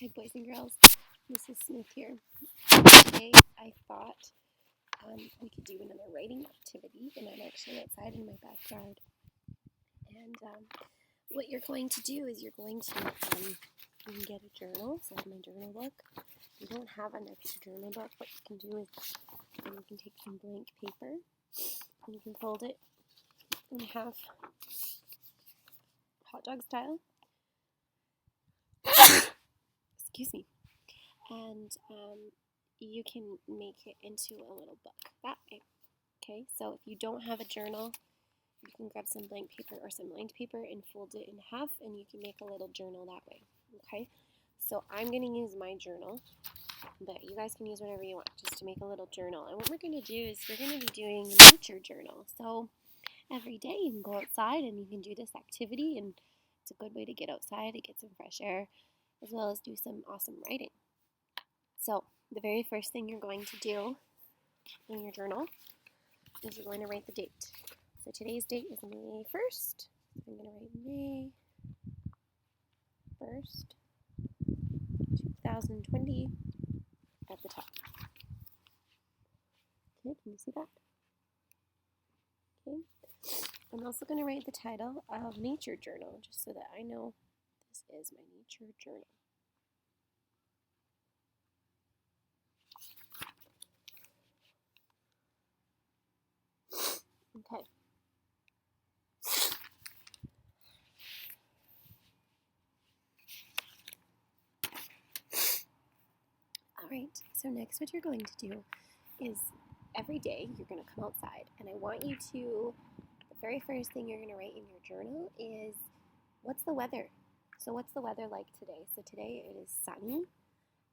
Hi boys and girls, Mrs. Smith here. Today I thought we could do another writing activity, and I'm actually outside in my backyard. And what you're going to do is you're going to you can get a journal. So I have my journal book. If you don't have an extra journal book, what you can do is you can take some blank paper and you can fold it in half, hot dog style. Excuse me. And you can make it into a little book that way. Okay, so if you don't have a journal, you can grab some blank paper or some lined paper and fold it in half, and you can make a little journal that way. Okay, so I'm going to use my journal, but you guys can use whatever you want just to make a little journal. And what we're going to do is we're going to be doing a nature journal. So every day you can go outside and you can do this activity, and it's a good way to get outside, to get some fresh air, as well as do some awesome writing. So the very first thing you're going to do in your journal is you're going to write the date. So today's date is May 1st. I'm going to write May 1st, 2020 at the top. Okay, can you see that? Okay. I'm also going to write the title of Nature Journal, just so that I know this is my nature journal. Okay. Alright, so next what you're going to do is every day you're going to come outside, and I want you to, the very first thing you're going to write in your journal is, what's the weather? So what's the weather like today? So today it is sunny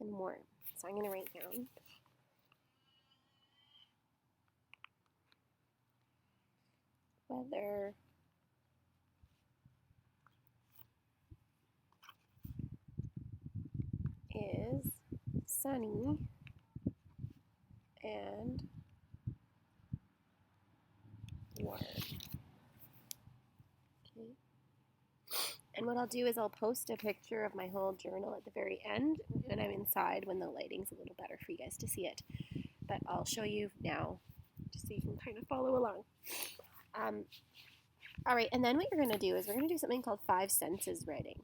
and warm. So I'm going to write down weather is sunny and warm. Okay. And what I'll do is I'll post a picture of my whole journal at the very end when I'm inside, when the lighting's a little better for you guys to see it. But I'll show you now just so you can kind of follow along. All right, and then what you're going to do is we're going to do something called 5 senses writing.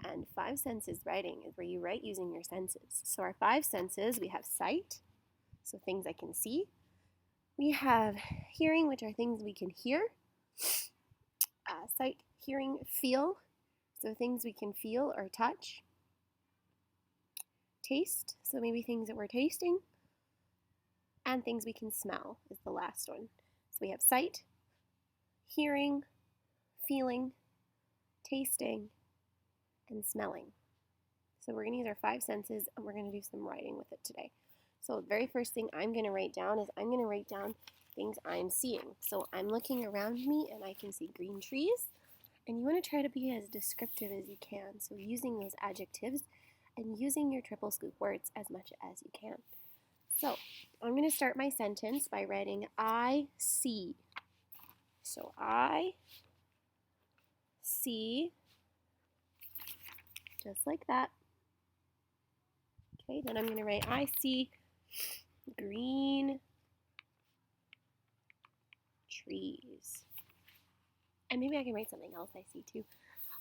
And 5 senses writing is where you write using your senses. So our 5 senses, we have sight, so things I can see. We have hearing, which are things we can hear. Sight, hearing, feel, so things we can feel or touch. Taste, so maybe things that we're tasting. And things we can smell is the last one. So we have sight, hearing, feeling, tasting, and smelling. So we're going to use our 5 senses, and we're going to do some writing with it today. So the very first thing I'm going to write down is I'm going to write down things I'm seeing. So I'm looking around me and I can see green trees, and you want to try to be as descriptive as you can. So using those adjectives and using your triple scoop words as much as you can. So I'm going to start my sentence by writing I see. So I see, just like that. Okay, then I'm going to write I see green trees. And maybe I can write something else I see too.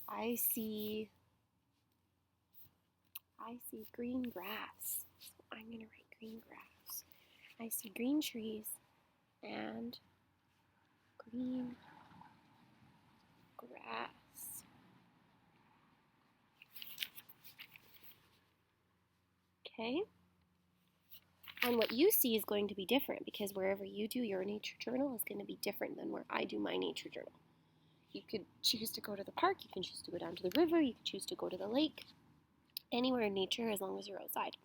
I see green grass. So I'm going to write green grass. I see green trees and green grass. Okay? And what you see is going to be different, because wherever you do your nature journal is going to be different than where I do my nature journal. You could choose to go to the park, you can choose to go down to the river, you can choose to go to the lake, anywhere in nature as long as you're outside.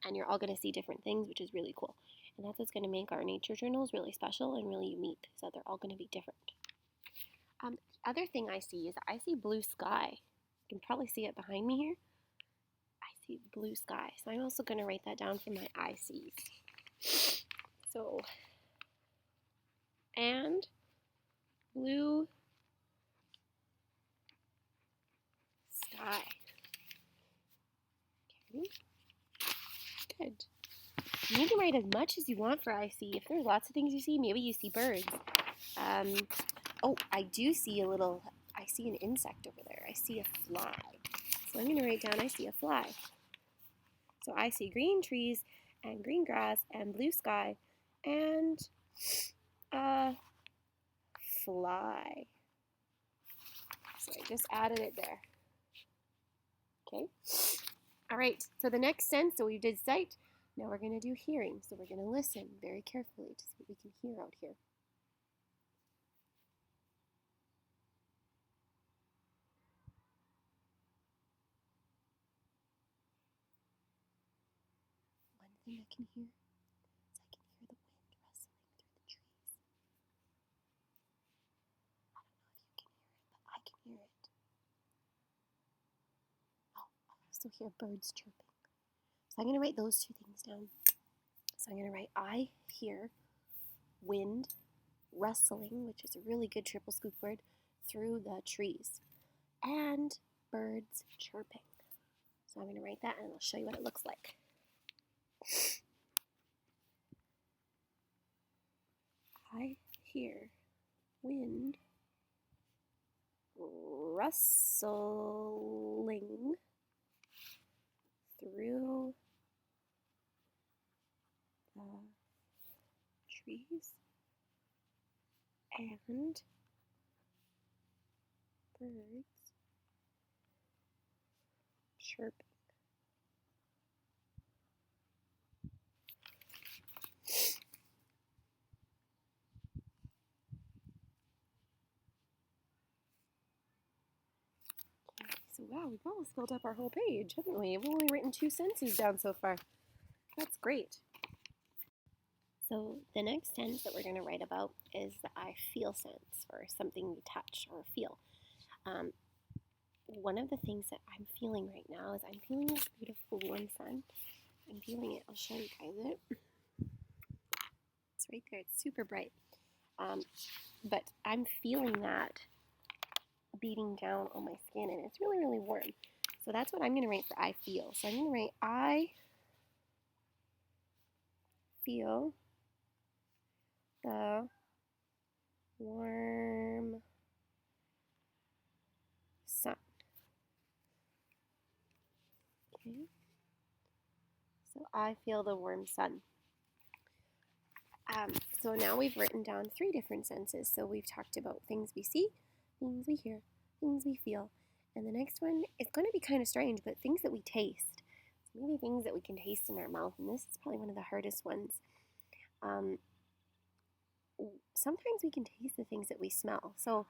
And you're all going to see different things, which is really cool. And that's what's going to make our nature journals really special and really unique, so they're all going to be different. The other thing I see is I see blue sky. You can probably see it behind me here. I see blue sky. So I'm also going to write that down for my I sees. So, and blue sky. You can write as much as you want for I see. If there's lots of things you see, maybe you see birds. Oh, I do see I see an insect over there. I see a fly. So I'm going to write down I see a fly. So I see green trees and green grass and blue sky and a fly. So I just added it there. Okay. All right. So the next sense, so we did sight. Now we're going to do hearing. So we're going to listen very carefully to see what we can hear out here. One thing I can hear is I can hear the wind rustling through the trees. I don't know if you can hear it, but I can hear it. Oh, I also hear birds chirping. So I'm going to write those two things down. So I'm going to write I hear wind rustling, which is a really good triple scoop word, through the trees, and birds chirping. So I'm going to write that and I'll show you what it looks like. I hear wind rustling through the trees and birds chirping. So wow, we've almost filled up our whole page, haven't we? We've only written 2 sentences down so far. That's great. So the next sense that we're going to write about is the I feel sense, or something you touch or feel. One of the things that I'm feeling right now is I'm feeling this beautiful warm sun. I'm feeling it. I'll show you guys it. It's right there. It's super bright. But I'm feeling that beating down on my skin, and it's really, really warm. So that's what I'm going to write for I feel. So I'm going to write I feel the warm sun. Okay. So I feel the warm sun. So now we've written down 3 different senses. So we've talked about things we see, things we hear, things we feel. And the next one is going to be kind of strange, but things that we taste. So maybe things that we can taste in our mouth. And this is probably one of the hardest ones. Sometimes we can taste the things that we smell. So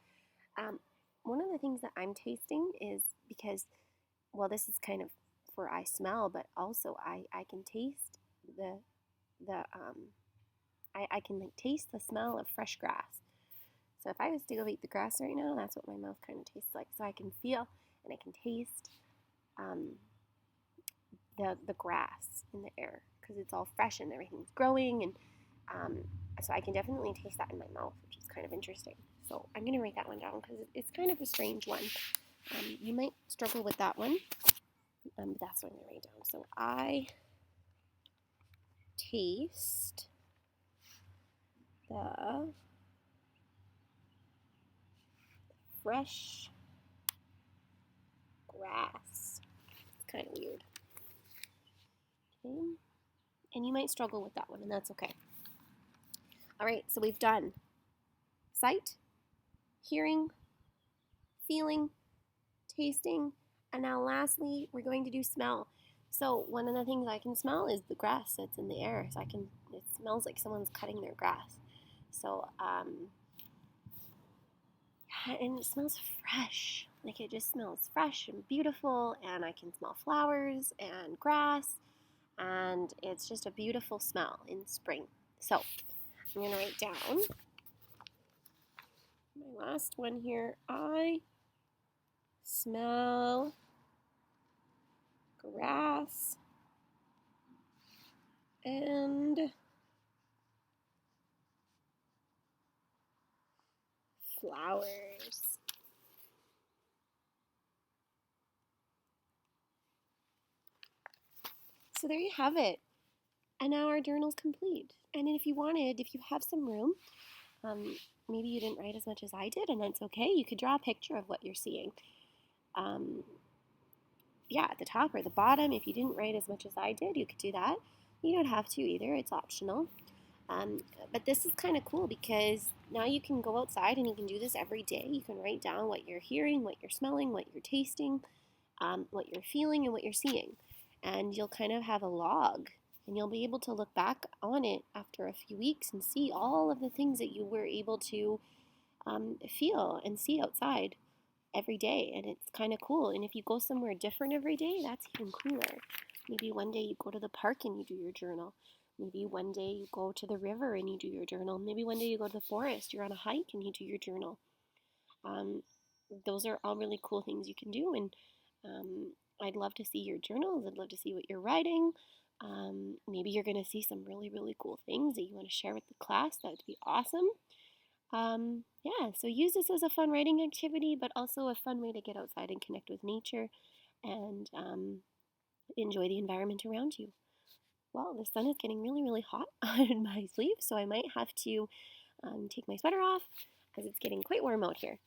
one of the things that I'm tasting is because, well, this is kind of for I smell, but also I can taste I can like taste the smell of fresh grass. So if I was to go eat the grass right now, that's what my mouth kind of tastes like. So I can feel and I can taste the grass in the air because it's all fresh and everything's growing, and so I can definitely taste that in my mouth, which is kind of interesting. So I'm going to write that one down because it's kind of a strange one. You might struggle with that one, but that's what I'm going to write down. So I taste the fresh grass. It's kind of weird. Okay. And you might struggle with that one, and that's okay. All right, so we've done sight, hearing, feeling, tasting, and now lastly, we're going to do smell. So one of the things I can smell is the grass that's in the air. So it smells like someone's cutting their grass. So, and it smells fresh. Like it just smells fresh and beautiful, and I can smell flowers and grass, and it's just a beautiful smell in spring. So I'm going to write down my last one here. I smell grass and flowers. So there you have it. And now our journal's complete. And if you wanted, if you have some room, maybe you didn't write as much as I did, and that's okay. You could draw a picture of what you're seeing. Yeah, at the top or the bottom. If you didn't write as much as I did, you could do that. You don't have to either. It's optional. But this is kind of cool because now you can go outside and you can do this every day. You can write down what you're hearing, what you're smelling, what you're tasting, what you're feeling, and what you're seeing. And you'll kind of have a log. And you'll be able to look back on it after a few weeks and see all of the things that you were able to feel and see outside every day. And it's kind of cool. And if you go somewhere different every day, that's even cooler. Maybe one day you go to the park and you do your journal. Maybe one day you go to the river and you do your journal. Maybe one day you go to the forest, you're on a hike and you do your journal. Those are all really cool things you can do. And I'd love to see your journals. I'd love to see what you're writing. Maybe you're going to see some really, really cool things that you want to share with the class. That would be awesome. Yeah, so use this as a fun writing activity, but also a fun way to get outside and connect with nature and enjoy the environment around you. Well, the sun is getting really, really hot on my sleeve, so I might have to take my sweater off because it's getting quite warm out here.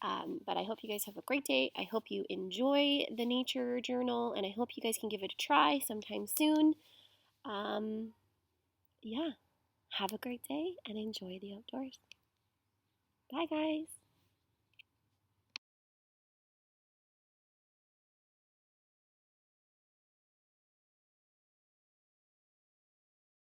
But I hope you guys have a great day. I hope you enjoy the nature journal, and I hope you guys can give it a try sometime soon. Yeah, have a great day and enjoy the outdoors. Bye, guys.